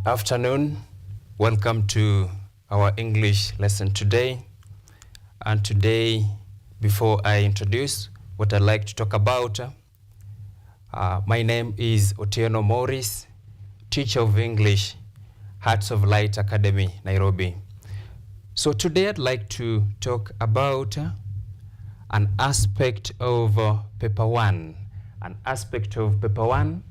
Good afternoon. Welcome to our English lesson today. And today, before I introduce what I'd like to talk about, my name is Otieno Maurice, teacher of English, Hearts of Light Academy, Nairobi. So today I'd like to talk about an aspect of paper one. An aspect of paper one.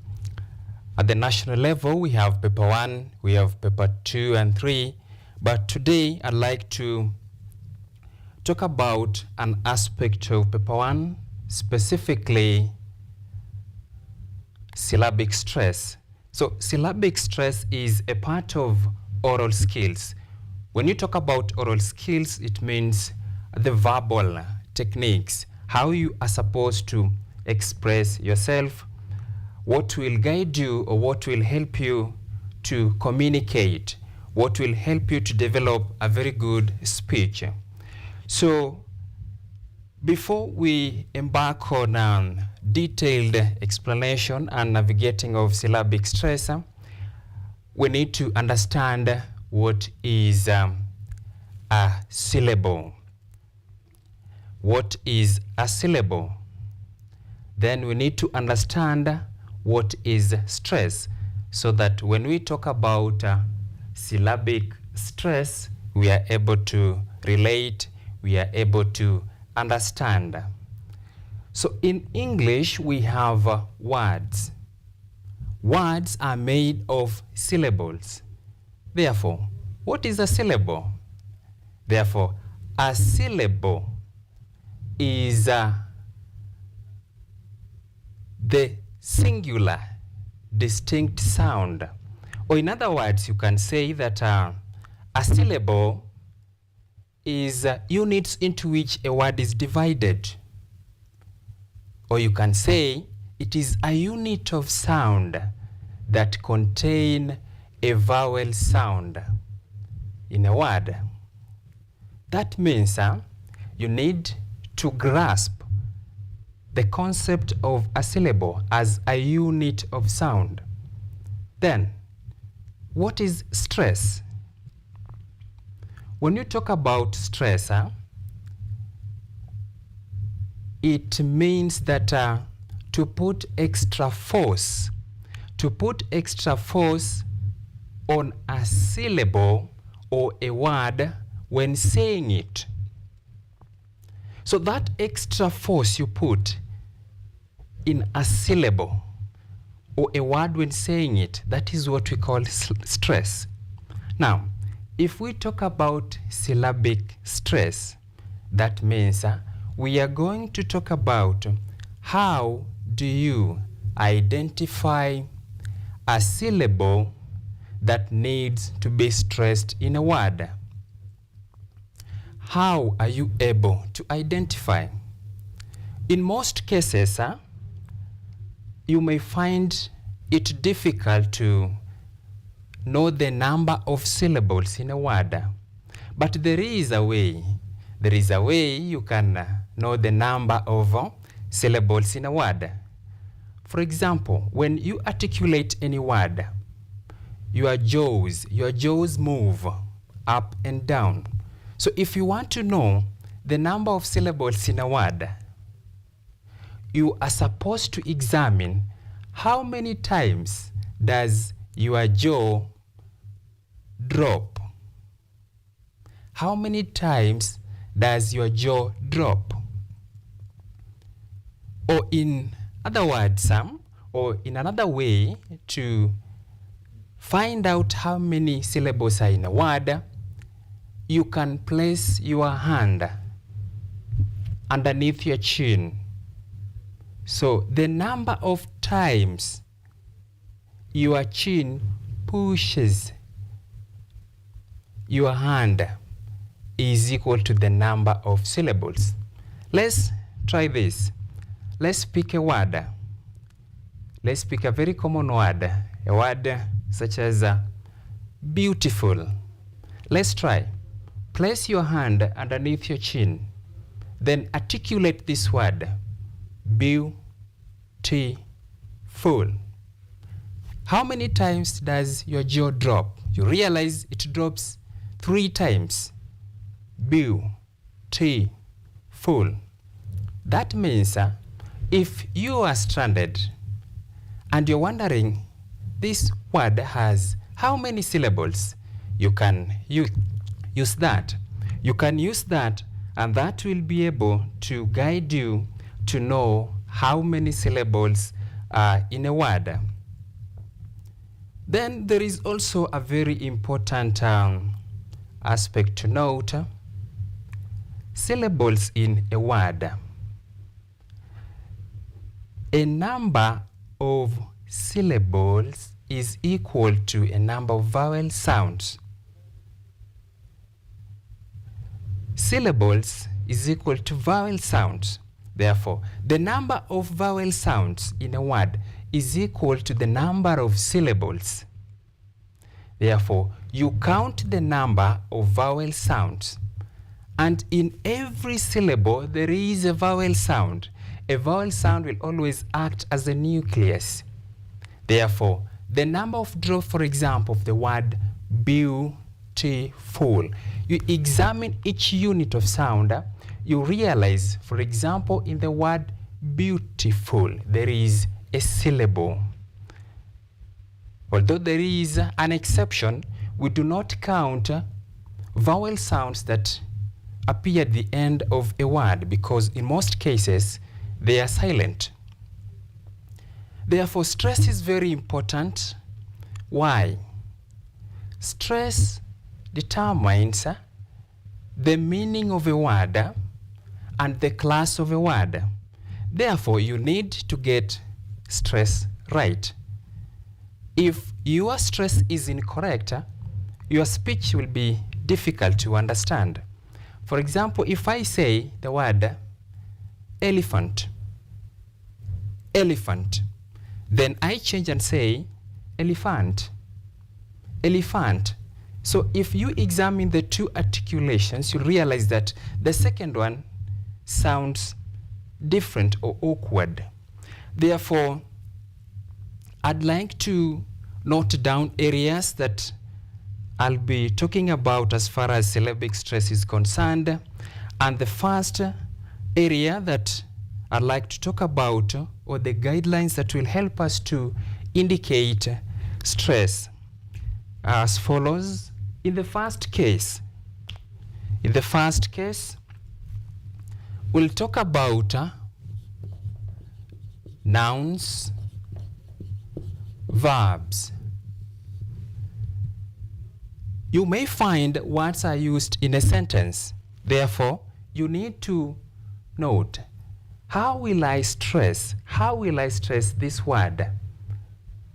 At the national level, we have paper one, we have paper 2 and 3, but today I'd like to talk about an aspect of paper one, specifically syllabic stress. So syllabic stress is a part of oral skills. When you talk about oral skills, it means the verbal techniques, how you are supposed to express yourself, what will guide you or what will help you to communicate, what will help you to develop a very good speech. So before we embark on detailed explanation and navigating of syllabic stress, we need to understand what is a syllable. What is a syllable? Then we need to understand what is stress, so that when we talk about syllabic stress, we are able to relate, we are able to understand. So in English, we have words. Words are made of syllables. Therefore, what is a syllable? Therefore, a syllable is the singular distinct sound. Or in other words, you can say that a syllable is units into which a word is divided. Or you can say it is a unit of sound that contain a vowel sound in a word. That means you need to grasp the concept of a syllable as a unit of sound. Then, what is stress? When you talk about stress, it means that to put extra force on a syllable or a word when saying it. So that extra force you put in a syllable or a word when saying it, that is what we call stress. Now, if we talk about syllabic stress, that means we are going to talk about how do you identify a syllable that needs to be stressed in a word. How are you able to identify? In most cases, you may find it difficult to know the number of syllables in a word. But there is a way. There is a way you can know the number of syllables in a word. For example, when you articulate any word, your jaws move up and down. So if you want to know the number of syllables in a word, you are supposed to examine how many times does your jaw drop. How many times does your jaw drop? Or in other words, or in another way to find out how many syllables are in a word, you can place your hand underneath your chin. So the number of times your chin pushes your hand is equal to the number of syllables. Let's try this. Let's pick a word. Let's pick a very common word. A word such as beautiful. Let's try. Place your hand underneath your chin. Then articulate this word. Beautiful. How many times does your jaw drop? You realize it drops 3 times. Beautiful. That means if you are stranded and you're wondering this word has how many syllables, you can use that. You can use that, and that will be able to guide you to know how many syllables are in a word. Then there is also a very important aspect to note. Syllables in a word. A number of syllables is equal to a number of vowel sounds. Syllables is equal to vowel sounds. Therefore, the number of vowel sounds in a word is equal to the number of syllables. Therefore, you count the number of vowel sounds, and in every syllable there is a vowel sound. A vowel sound will always act as a nucleus. Therefore, the number of drops, for example, of the word beautiful, you examine each unit of sound, you realize, for example, in the word beautiful, there is a syllable. Although there is an exception, we do not count vowel sounds that appear at the end of a word, because in most cases they are silent. Therefore, stress is very important. Why? Stress determines the meaning of a word and the class of a word. Therefore, you need to get stress right. If your stress is incorrect, your speech will be difficult to understand. For example, if I say the word elephant, elephant, then I change and say elephant, elephant. So if you examine the two articulations, you realize that the second one sounds different or awkward. Therefore, I'd like to note down areas that I'll be talking about as far as syllabic stress is concerned. And the first area that I'd like to talk about, or the guidelines that will help us to indicate stress, as follows. In the first case, we'll talk about nouns, verbs. You may find words are used in a sentence. Therefore, you need to note, how will I stress this word?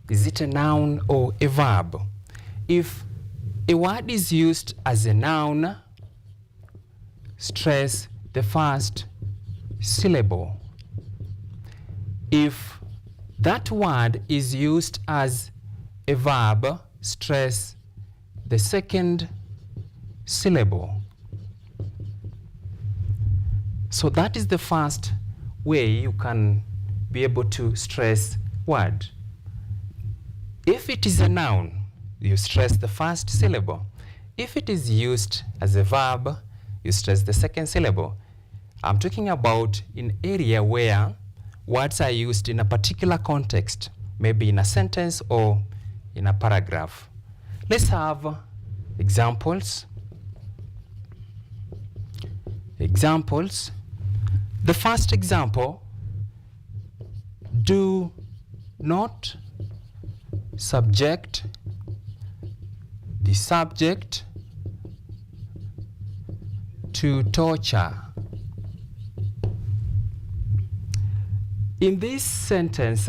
Is it a noun or a verb? If a word is used as a noun, stress the first syllable. If that word is used as a verb, stress the second syllable. So that is the first way you can be able to stress word. If it is a noun, you stress the first syllable. If it is used as a verb, you stress the second syllable. I'm talking about in area where words are used in a particular context, maybe in a sentence or in a paragraph. Let's have examples. Examples. The first example, do not subject the subject to torture. In this sentence,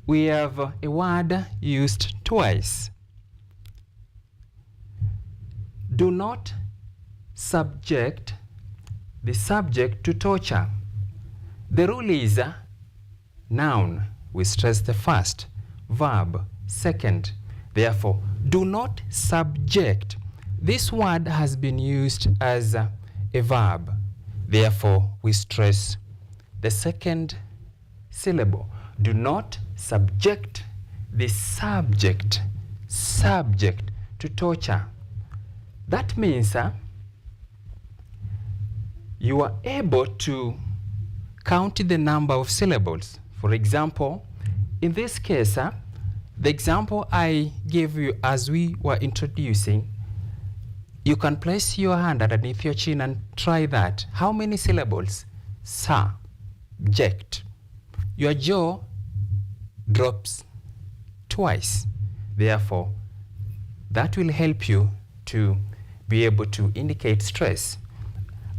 we have a word used twice. Do not subject the subject to torture. The rule is noun, we stress the first, verb, second. Therefore, do not subject. This word has been used as a verb. Therefore, we stress the second syllable. Do not subject the subject to torture. That means you are able to count the number of syllables. For example, in this case, the example I gave you as we were introducing, you can place your hand underneath your chin and try that. How many syllables? Subject. Your jaw drops twice. Therefore, that will help you to be able to indicate stress.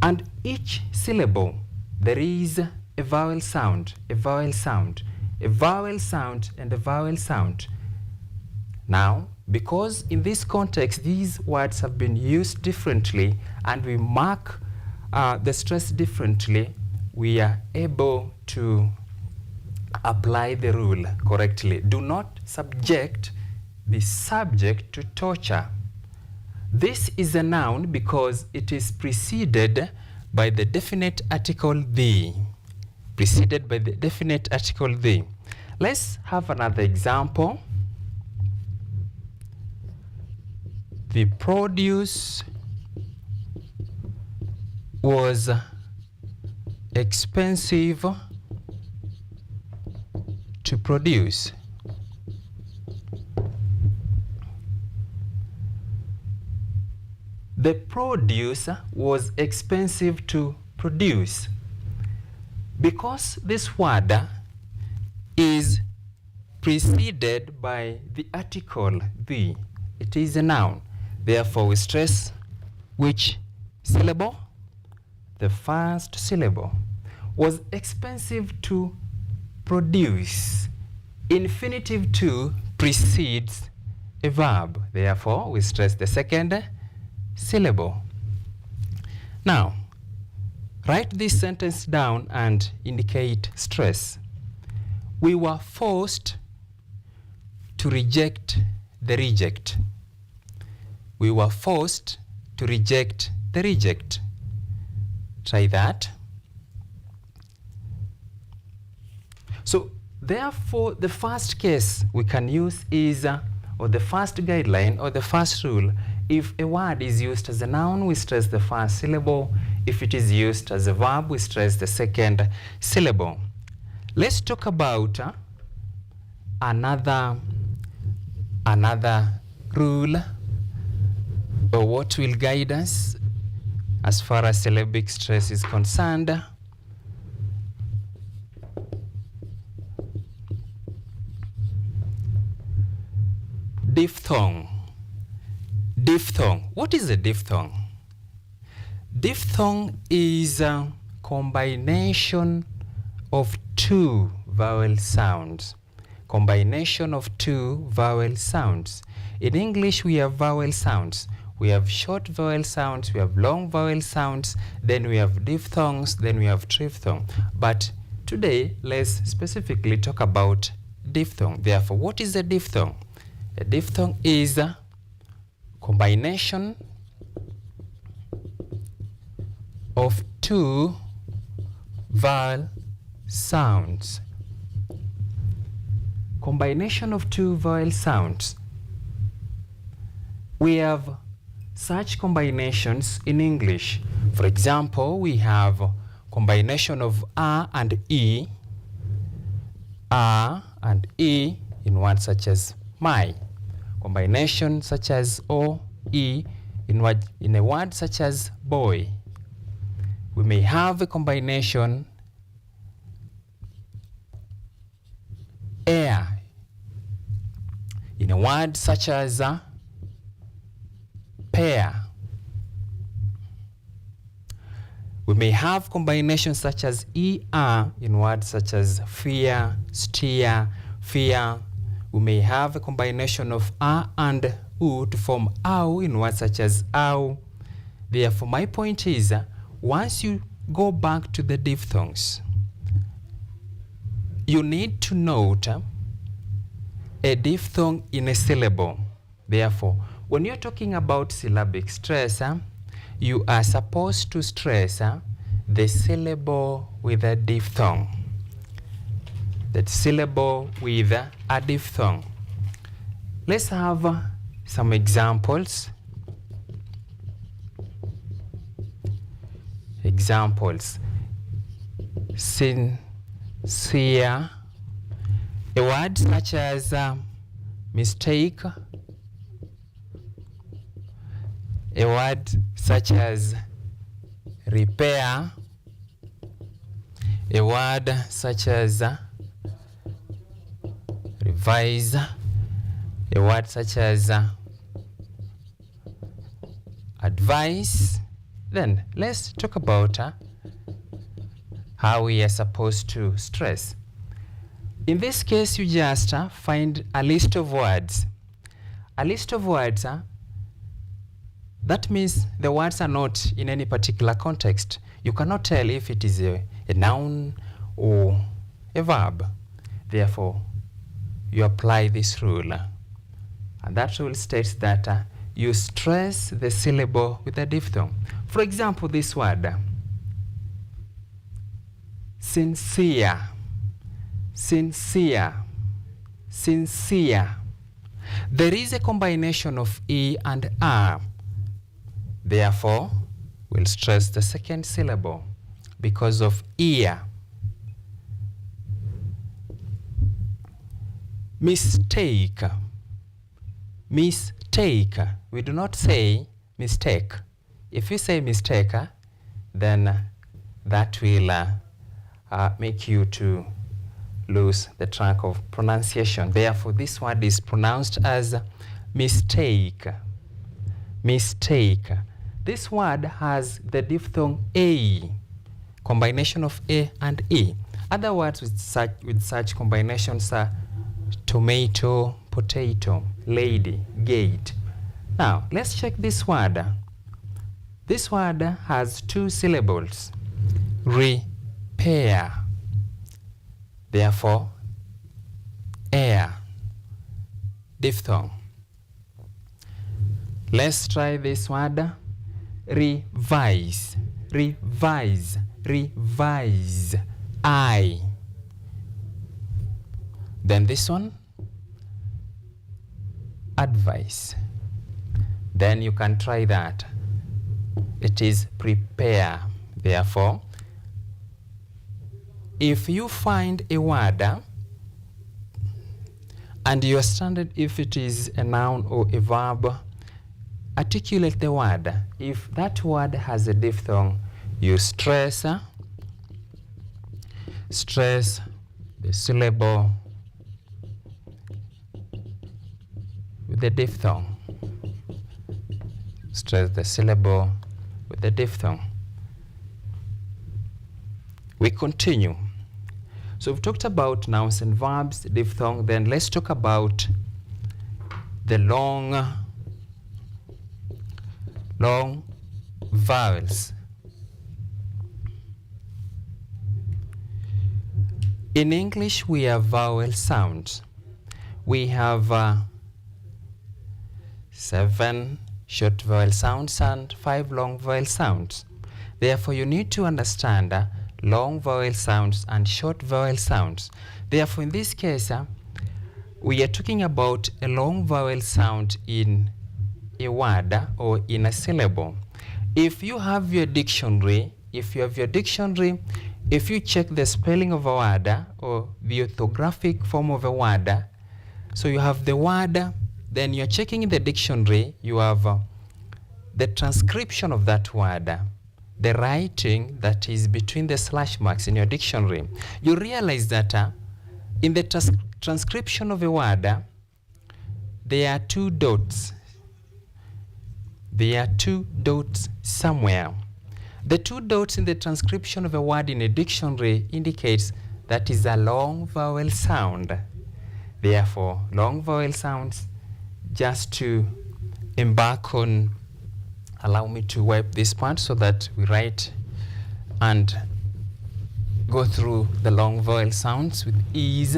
And each syllable, there is a vowel sound, a vowel sound, a vowel sound, and a vowel sound. Now, because in this context, these words have been used differently and we mark the stress differently, we are able to apply the rule correctly. Do not subject the subject to torture. This is a noun because it is preceded by the definite article the. Preceded by the definite article the. Let's have another example. The produce was expensive to produce. The produce was expensive to produce. Because this word is preceded by the article the, it is a noun. Therefore, we stress which syllable? The first syllable. Was expensive to produce. Infinitive to precedes a verb. Therefore, we stress the second syllable. Now, write this sentence down and indicate stress. We were forced to reject the reject. We were forced to reject the reject. Try that. So, therefore, the first case we can use is, or the first guideline, or the first rule, if a word is used as a noun, we stress the first syllable. If it is used as a verb, we stress the second syllable. Let's talk about another rule, or what will guide us as far as syllabic stress is concerned. Diphthong. Diphthong. What is a diphthong? Diphthong is a combination of two vowel sounds. Combination of two vowel sounds. In English, we have vowel sounds. We have short vowel sounds, we have long vowel sounds, then we have diphthongs, then we have triphthong. But today, let's specifically talk about diphthong. Therefore, what is a diphthong? A diphthong is a combination of two vowel sounds. Combination of two vowel sounds. We have such combinations in English. For example, we have combination of A and E, A and E in words such as my. Combination such as O, E in a word such as boy. We may have a combination air in a word such as pair. We may have combinations such as ER in words such as fear, steer, fear. We may have a combination of A and U to form ow in words such as ow. Therefore, my point is, once you go back to the diphthongs, you need to note a diphthong in a syllable. Therefore, when you're talking about syllabic stress, you are supposed to stress the syllable with a diphthong. That syllable with a diphthong. Let's have some examples. Examples. Sincere. A word such as mistake. A word such as repair. A word such as revise. A word such as advice. Then let's talk about how we are supposed to stress. In this case, you just find a list of words. A list of words, that means the words are not in any particular context. You cannot tell if it is a noun or a verb. Therefore, you apply this rule. And that rule states that you stress the syllable with a diphthong. For example, this word, sincere, sincere, sincere. There is a combination of E and R. Therefore, we'll stress the second syllable because of ear. Mistake. Mistake. We do not say mistake. If you say mistake, then that will make you to lose the track of pronunciation. Therefore, this word is pronounced as mistake. Mistake. This word has the diphthong A, combination of A and E. Other words with such combinations are tomato, potato, lady, gate. Now, let's check this word. This word has two syllables. Repair. Therefore, air, diphthong. Let's try this word. Revise, revise, revise, I. Then this one, advice. Then you can try that. It is prepare. Therefore, if you find a word and you are standard if it is a noun or a verb, articulate the word. If that word has a diphthong, you stress the syllable with the diphthong. Stress the syllable with the diphthong. We continue. So we've talked about nouns and verbs, diphthong. Then let's talk about the long vowels. In English, we have vowel sounds. We have 7 short vowel sounds and 5 long vowel sounds. Therefore, you need to understand long vowel sounds and short vowel sounds. Therefore, in this case, we are talking about a long vowel sound in a word or in a syllable. If you have your dictionary, if you check the spelling of a word or the orthographic form of a word, so you have the word, then you're checking in the dictionary, you have the transcription of that word, the writing that is between the slash marks in your dictionary. You realize that in the transcription of a word, there are 2 dots. There are 2 dots somewhere. The 2 dots in the transcription of a word in a dictionary indicates that is a long vowel sound. Therefore, long vowel sounds, just to embark on, allow me to wipe this part so that we write and go through the long vowel sounds with ease.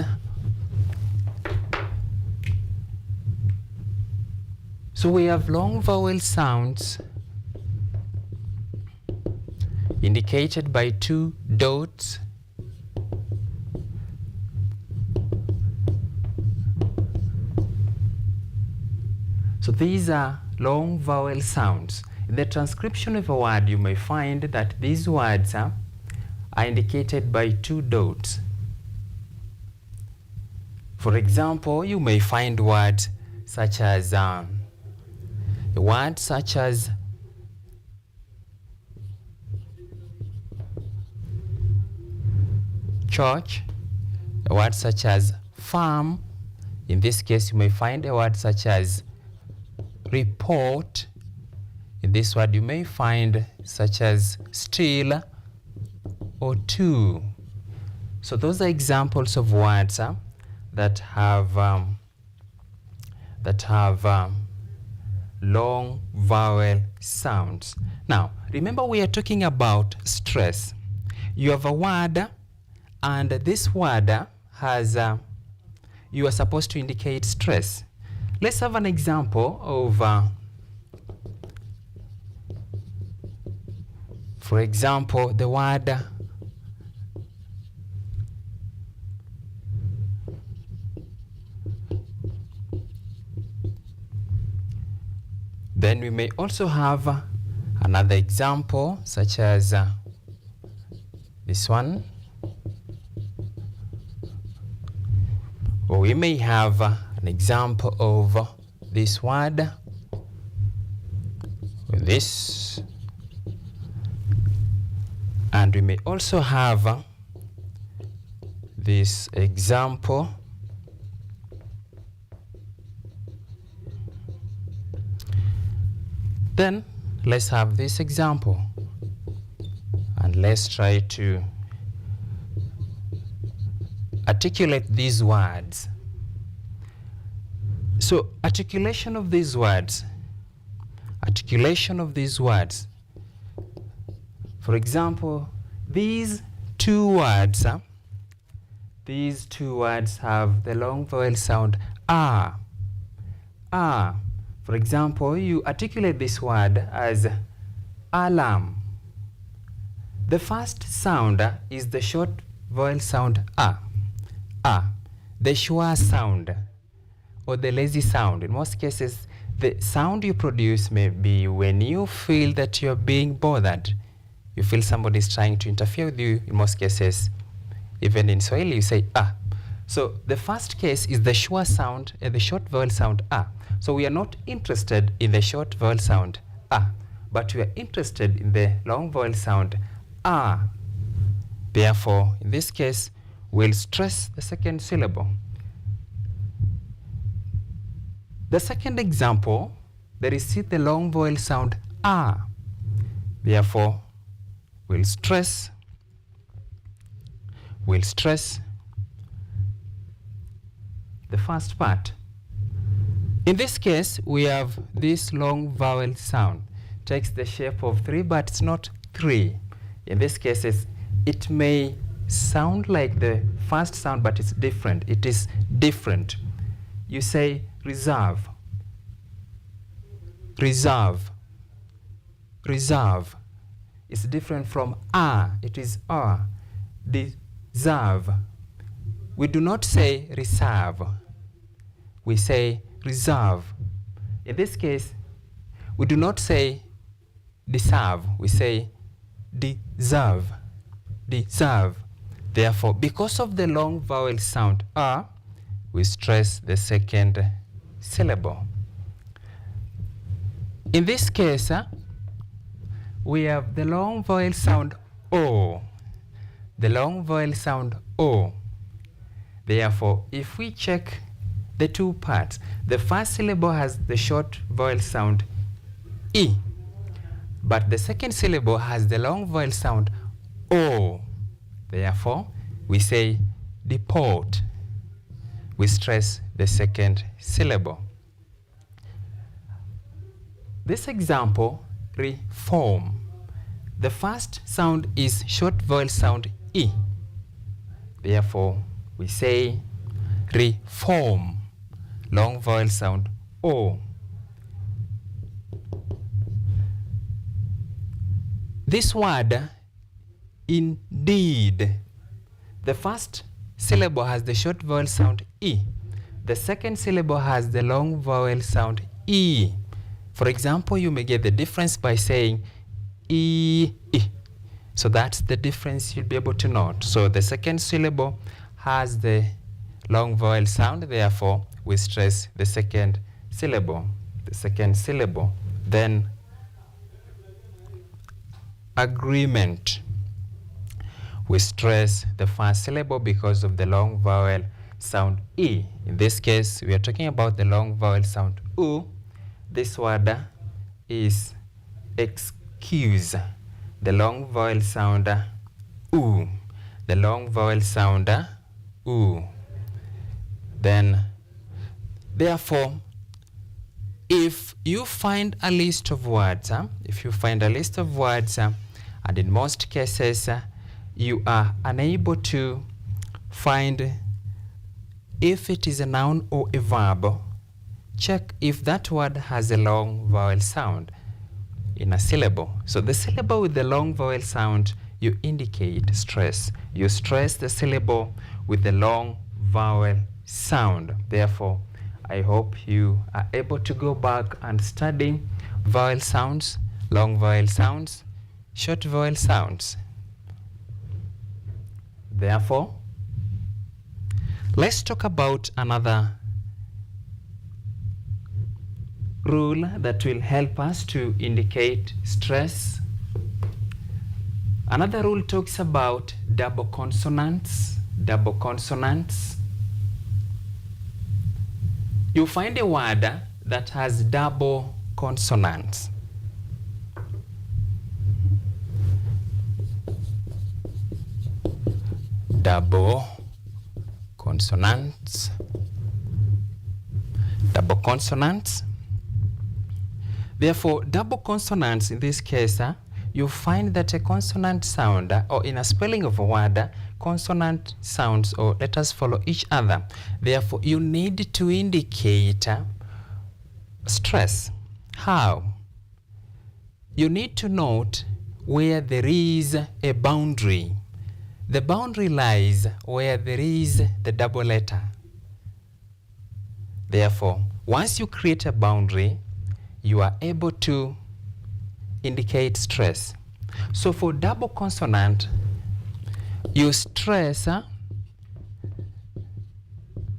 So we have long vowel sounds indicated by 2 dots. So these are long vowel sounds. In the transcription of a word, you may find that these words are indicated by 2 dots. For example, you may find words such as church, a word such as farm. In this case, you may find a word such as report. In this word, you may find such as still or to. So those are examples of words that have long vowel sounds. Now, remember we are talking about stress. You have a word, and this word has, you are supposed to indicate stress. Let's have an example of, for example, the word then we may also have another example such as this one, or we may have an example of this word with this, and we may also have this example. Then let's have this example, and let's try to articulate these words. So articulation of these words. For example, these two words have the long vowel sound ah. For example, you articulate this word as alarm. The first sound is the short vowel sound a. The sure sound or the lazy sound. In most cases, the sound you produce may be when you feel that you're being bothered. You feel somebody is trying to interfere with you. In most cases, even in Swahili, you say ah. So the first case is the sure sound and the short vowel sound a. So we are not interested in the short vowel sound a, but we are interested in the long vowel sound a. Therefore, in this case, we'll stress the second syllable. The second example, there is the long vowel sound a. Therefore, we'll stress the first part. In this case, we have this long vowel sound. Takes the shape of 3, but it's not 3. In this case, it may sound like the first sound, but it's different. It is different. You say reserve. It's different from it is deserve. We do not say reserve. We say reserve. In this case, we do not say deserve. We say deserve. Therefore, because of the long vowel sound we stress the second syllable. In this case, we have the long vowel sound o. Therefore, if we check the two parts, the first syllable has the short vowel sound e, but the second syllable has the long vowel sound o. Therefore, we say deport. We stress the second syllable. This example, reform. The first sound is short vowel sound e. Therefore, we say reform. Long vowel sound o. This word, indeed. The first syllable has the short vowel sound e. The second syllable has the long vowel sound E. For example, you may get the difference by saying E. So that's the difference you'll be able to note. So the second syllable has the long vowel sound, therefore we stress the second syllable. Then agreement. We stress the first syllable because of the long vowel sound E. In this case, we are talking about the long vowel sound U. This word is excuse. The long vowel sound U. The long vowel sound U. Then, therefore, if you find a list of words, and in most cases you are unable to find if it is a noun or a verb, check if that word has a long vowel sound in a syllable. So the syllable with the long vowel sound, you indicate stress. You stress the syllable with the long vowel sound. Therefore, I hope you are able to go back and study vowel sounds, long vowel sounds, short vowel sounds. Therefore, let's talk about another rule that will help us to indicate stress. Another rule talks about double consonants. You find a word that has double consonants. Double consonants. Therefore, double consonants in this case, you find that a consonant sound, or in a spelling of a word, consonant sounds or letters follow each other. Therefore, you need to indicate stress. How? You need to note where there is a boundary. The boundary lies where there is the double letter. Therefore, once you create a boundary, you are able to indicate stress. So for double consonant, you stress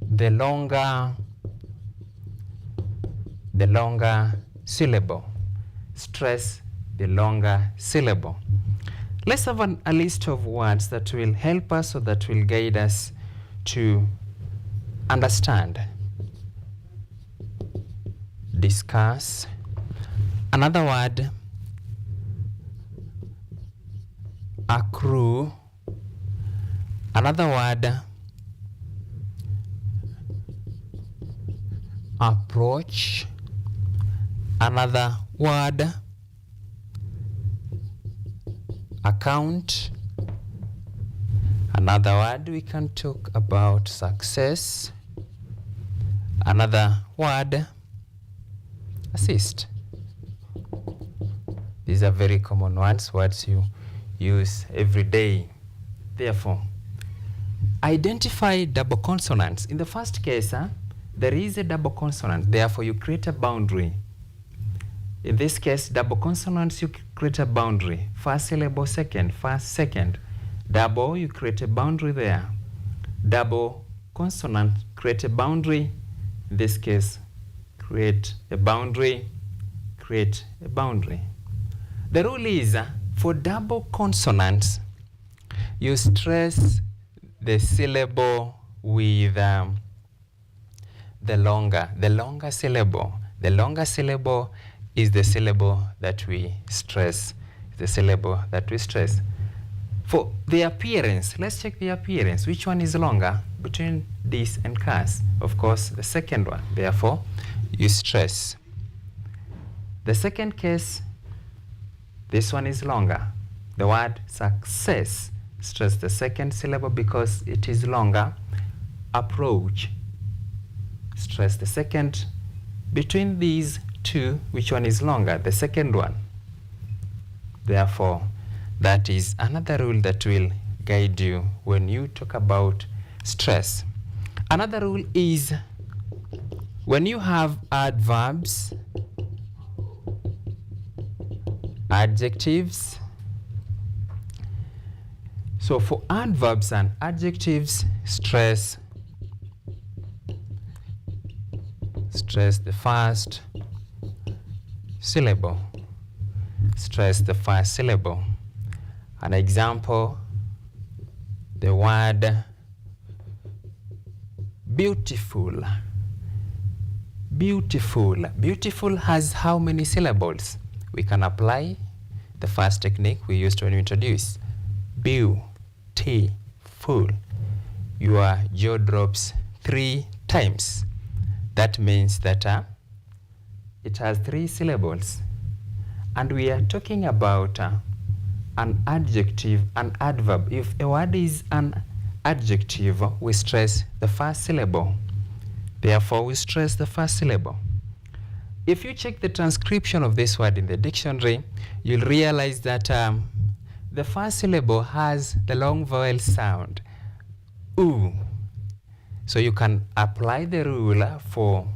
the longer syllable. Stress the longer syllable. Let's have a list of words that will help us or that will guide us to understand. Discuss. Another word, accrue. Another word, approach. Another word, account. Another word we can talk about, success. Another word, assist. These are very common words you use every day. Therefore, identify double consonants. In the first case, there is a double consonant. Therefore, you create a boundary. In this case, double consonants, you create a boundary. First syllable, second, first, second. Double, you create a boundary there. Double consonant, create a boundary. In this case, create a boundary, create a boundary. The rule is, for double consonants, you stress the syllable with the longer syllable. The longer syllable is the syllable that we stress. For the appearance, let's check the appearance. Which one is longer between this and cas? Of course, the second one. Therefore, you stress. The second case, this one is longer. The word success, stress the second syllable because it is longer. Approach, stress the second. Between these two, which one is longer? The second one. Therefore, that is another rule that will guide you when you talk about stress. Another rule is when you have adverbs adjectives. So for adverbs and adjectives, stress the first syllable. Stress the first syllable. An example, the word beautiful. Beautiful. Beautiful has how many syllables? We can apply the first technique we used when we introduced. Beautiful. Your jaw drops 3 times. That means that it has 3 syllables. And we are talking about an adjective, an adverb. If a word is an adjective, we stress the first syllable. Therefore, we stress the first syllable. If you check the transcription of this word in the dictionary, you'll realize that the first syllable has the long vowel sound, oo. So you can apply the rule for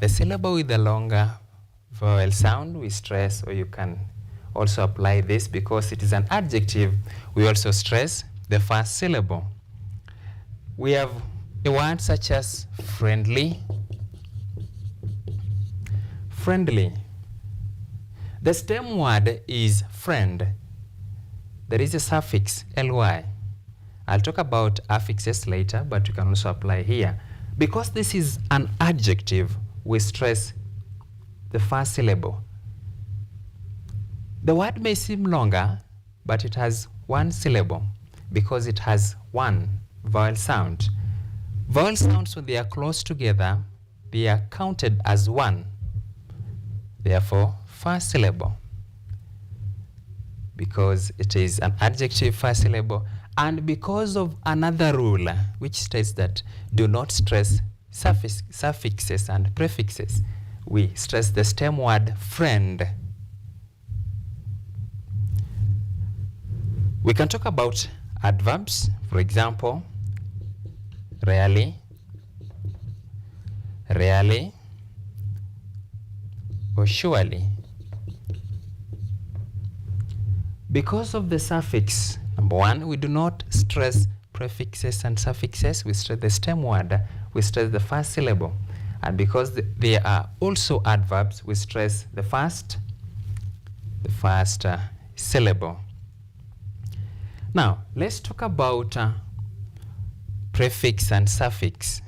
the syllable with the longer vowel sound, we stress, or you can also apply this because it is an adjective. We also stress the first syllable. We have a word such as friendly. Friendly. The stem word is friend. There is a suffix ly. I'll talk about affixes later, but you can also apply here. Because this is an adjective, we stress the first syllable. The word may seem longer, but it has 1 syllable because it has 1 vowel sound. Vowel sounds, when they are close together, they are counted as 1. Therefore, first syllable. Because it is an adjective first syllable, and because of another rule which states that do not stress suffixes and prefixes, we stress the stem word friend. We can talk about adverbs. For example, rarely, or surely. Because of the suffix, number 1, we do not stress prefixes and suffixes. We stress the stem word. We stress the first syllable. And because they are also adverbs, we stress the first syllable. Now, let's talk about prefix and suffix.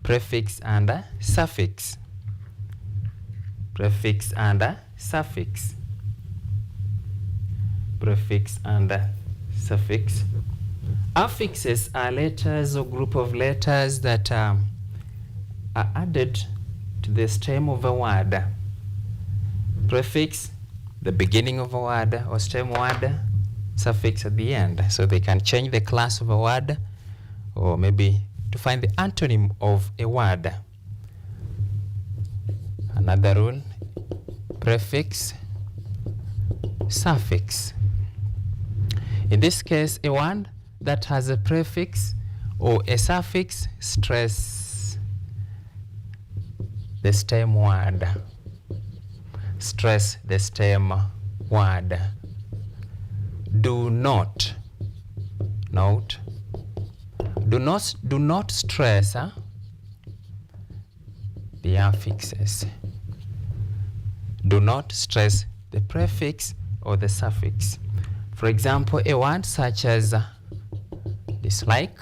Prefix and suffix. Prefix and suffix. Prefix and suffix. Affixes are letters or group of letters that are added to the stem of a word. Prefix, the beginning of a word or stem word. Suffix at the end. So they can change the class of a word, or maybe to find the antonym of a word. Another rule, prefix, suffix. In this case, a word that has a prefix or a suffix stress the stem word. Stress the stem word. Do not stress the affixes. Do not stress the prefix or the suffix. For example, a word such as dislike,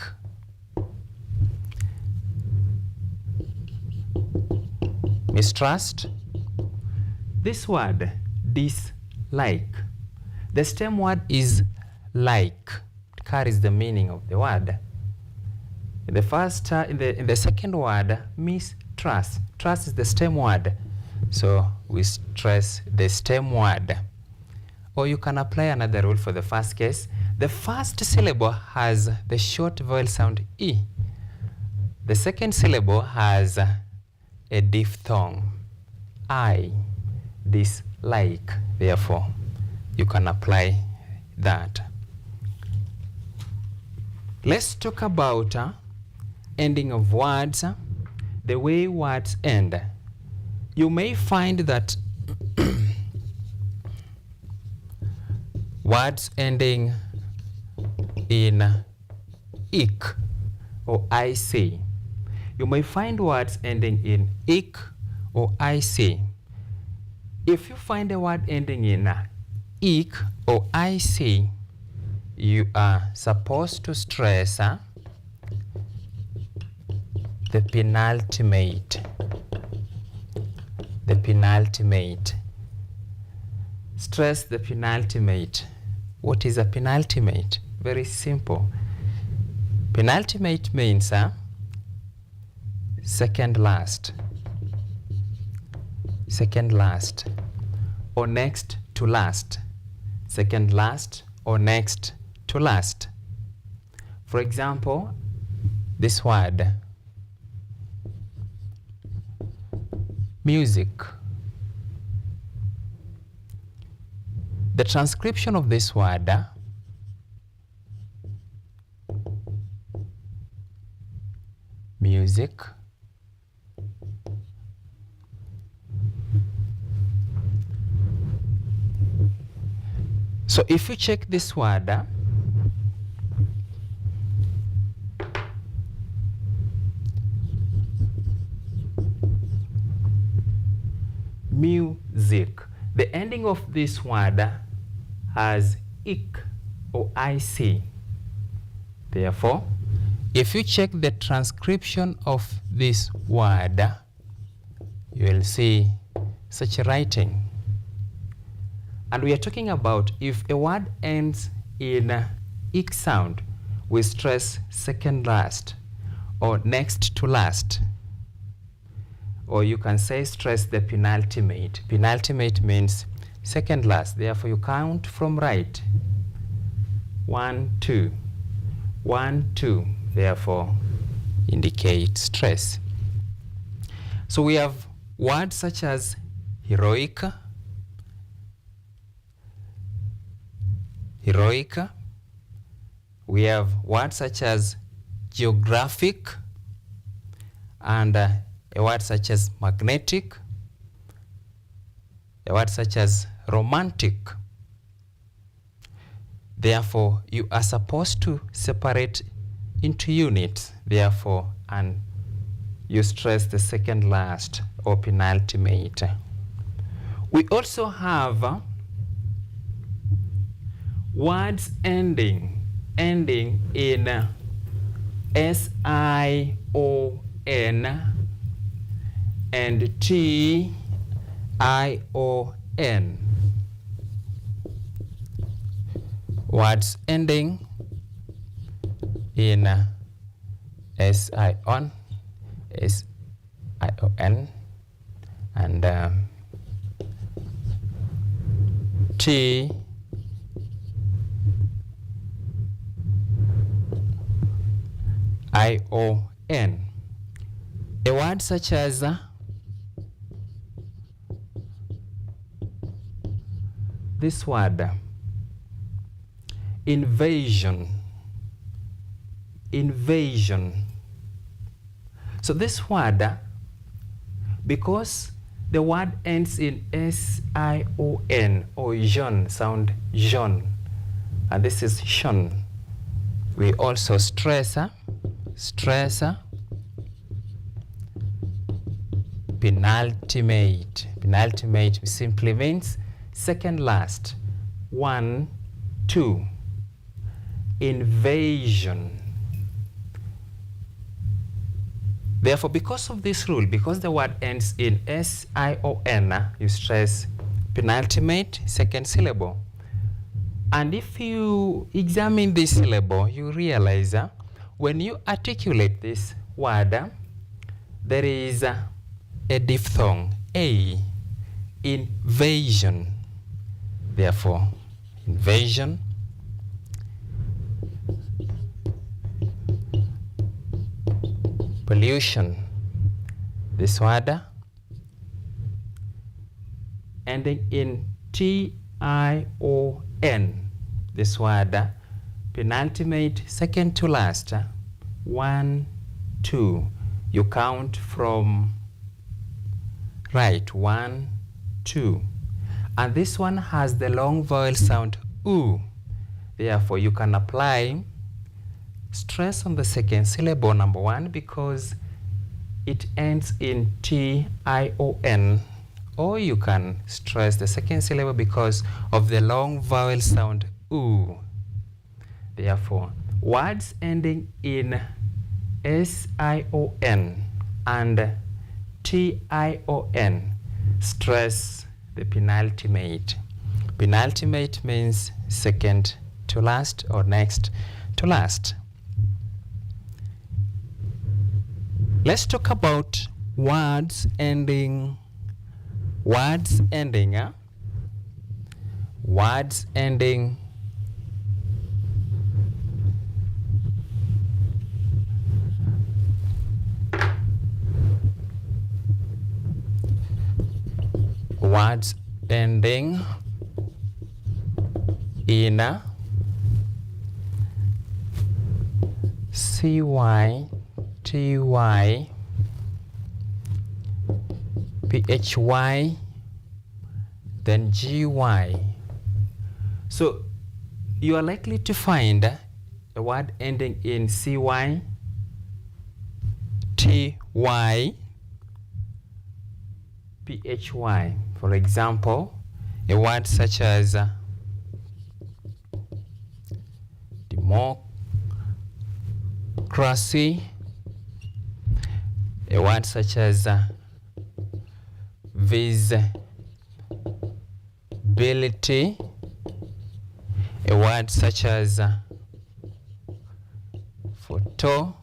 mistrust. This word, dislike, the stem word is like. It carries the meaning of the word. In the second word, mistrust. Trust is the stem word, so we stress the stem word. Or you can apply another rule for the first case. The first syllable has the short vowel sound E. The second syllable has a diphthong, I, dislike. Therefore, you can apply that. Let's talk about ending of words, the way words end. You may find that words ending in ik or ic. You may find words ending in ik or ic. If you find a word ending in ik or ic, you are supposed to stress the penultimate. The penultimate. Stress the penultimate. What is a penultimate? Very simple. Penultimate means second last. Second last. Or next to last. Second last or next to last. For example, this word, music. The transcription of this word music so if you check this word music, the ending of this word has ik or ic. Therefore, if you check the transcription of this word, you will see such a writing. And we are talking about if a word ends in ik sound, we stress second last or next to last. Or you can say stress the penultimate. Penultimate means second last. Therefore, you count from right. 1, 2. 1, 2. Therefore, indicate stress. So we have words such as heroic, heroic. We have words such as geographic and a word such as magnetic, a word such as romantic. Therefore, you are supposed to separate into units, therefore, and you stress the second last or penultimate. We also have words ending in S-I-O-N and T-I-O-N. Words ending in S-I-O-N, S-I-O-N, and T-I-O-N. A word such as this word, invasion. Invasion. So this word, because the word ends in S-I-O-N or Jon, sound Jon, and this is shon, we also stress penultimate. Penultimate simply means second last. 1, 2. Invasion. Therefore, because of this rule, because the word ends in S-I-O-N, you stress penultimate, second syllable. And if you examine this syllable, you realize when you articulate this word, there is a diphthong, A, invasion. Therefore, invasion. Pollution. This word ending in T-I-O-N. This word penultimate, second to last. 1, 2. You count from right. 1, 2. And this one has the long vowel sound U. Therefore, you can apply stress on the second syllable, number one, because it ends in T-I-O-N. Or you can stress the second syllable because of the long vowel sound U. Therefore, words ending in S-I-O-N and T-I-O-N, stress the penultimate. Penultimate means second to last or next to last. Let's talk about words ending. Words ending words ending in CY, TY, PHY, then GY. So you are likely to find a word ending in CY, TY, PHY. For example, a word such as democracy, a word such as visibility, a word such as photography,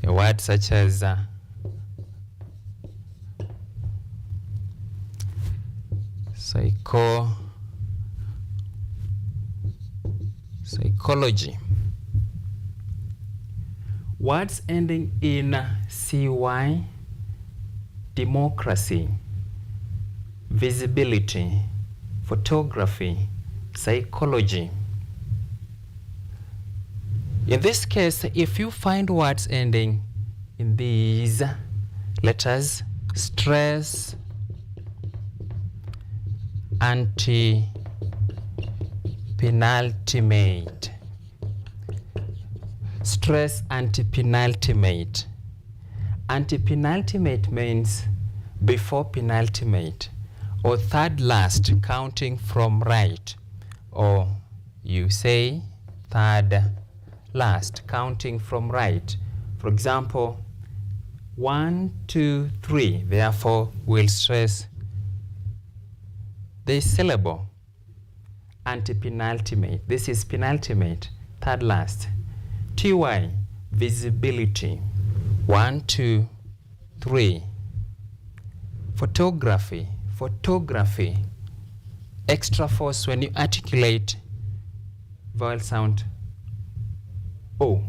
a word such as psychology. Words ending in CY, democracy, visibility, photography, psychology. In this case, if you find words ending in these letters, stress, anti-penultimate. Stress anti-penultimate. Anti-penultimate means before penultimate or third last, counting from right, or you say third last, counting from right. For example, 1, 2, 3. Therefore, we'll stress this syllable, anti-penultimate. This is penultimate, third last. TY, visibility, 1, 2, 3. Photography, photography. Extra force when you articulate vowel sound O.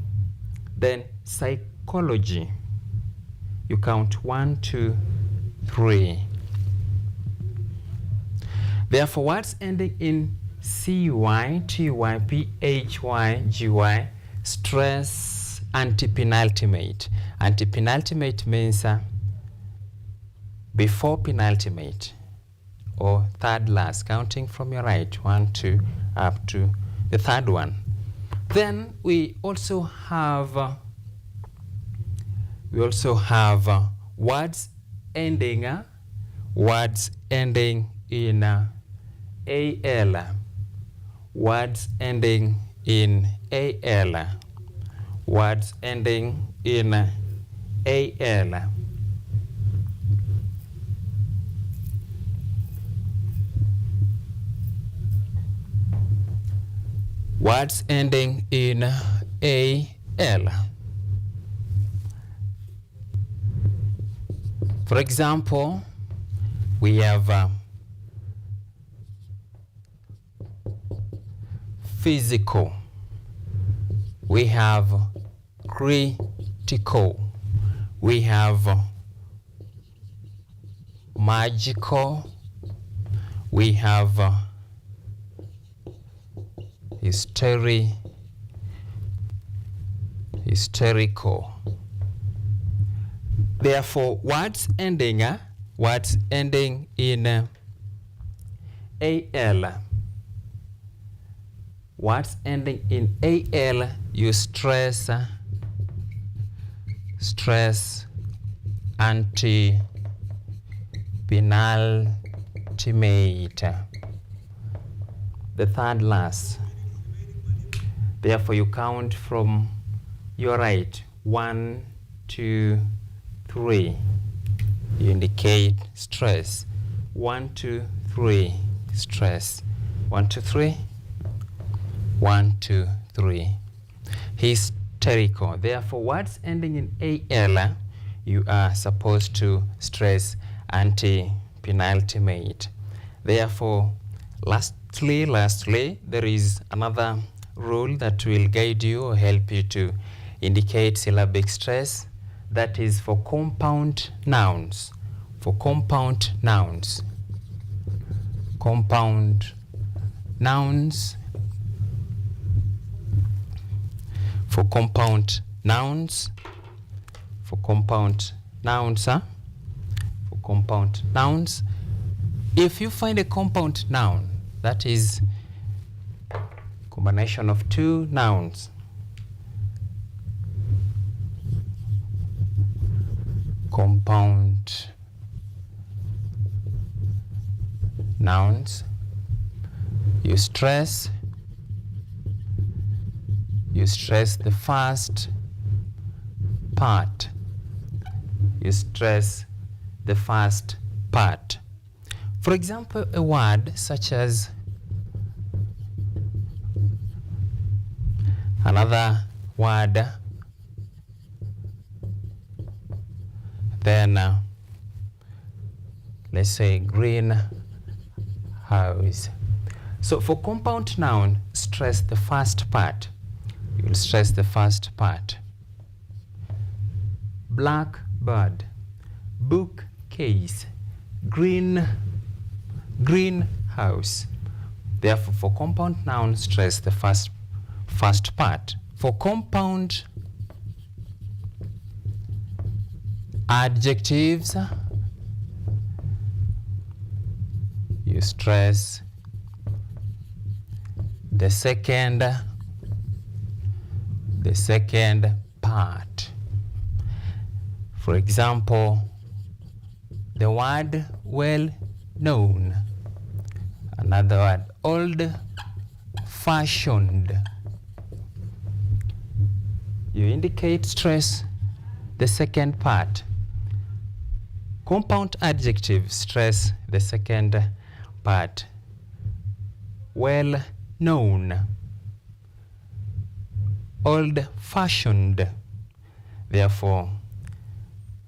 Then psychology, you count 1, 2, 3. Therefore, words ending in CY, TY, PHY, GY, stress anti-penultimate. Anti-penultimate means before penultimate or third last, counting from your right, 1, 2, up to the third one. Then we also have words ending in AL. Words ending in AL. Words ending in AL. Words ending in AL. For example, we have physical, we have critical, we have magical, we have hysterical. Therefore, words ending words ending in AL. Words ending in AL, you stress anti-penultimate. The third last. Therefore, you count from your right. 1, 2, 3. You indicate stress. 1, 2, 3. Stress. 1, 2, 3. 1, 2, 3. Hysterical. Therefore, words ending in AL, you are supposed to stress anti-penultimate. Therefore, lastly, there is another rule that will guide you or help you to indicate syllabic stress. That is for compound nouns. For compound nouns. Compound nouns. For compound nouns. For compound nouns, For compound nouns. If you find a compound noun, that is combination of two nouns, compound nouns, you stress the first part. You stress the first part. For example, a word such as another word, then let's say green house. So for compound noun, stress the first part. You will stress the first part. Blackbird, bookcase, greenhouse. Therefore, for compound noun, stress the first part. For compound adjectives, you stress the second part. For example, the word well known, another word old fashioned. You indicate stress the second part. Compound adjective, stress the second part. Well known, old fashioned. Therefore,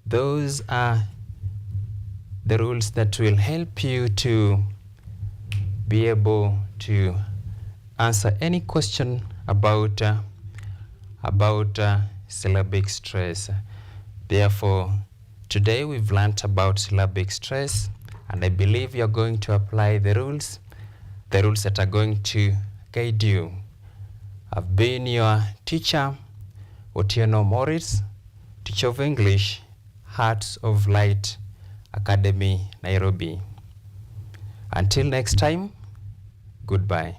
those are the rules that will help you to be able to answer any question about syllabic stress. Therefore, today we've learnt about syllabic stress, and I believe you're going to apply the rules that are going to guide you. I've been your teacher, Otieno Maurice, teacher of English, Hearts of Light Academy, Nairobi. Until next time, goodbye.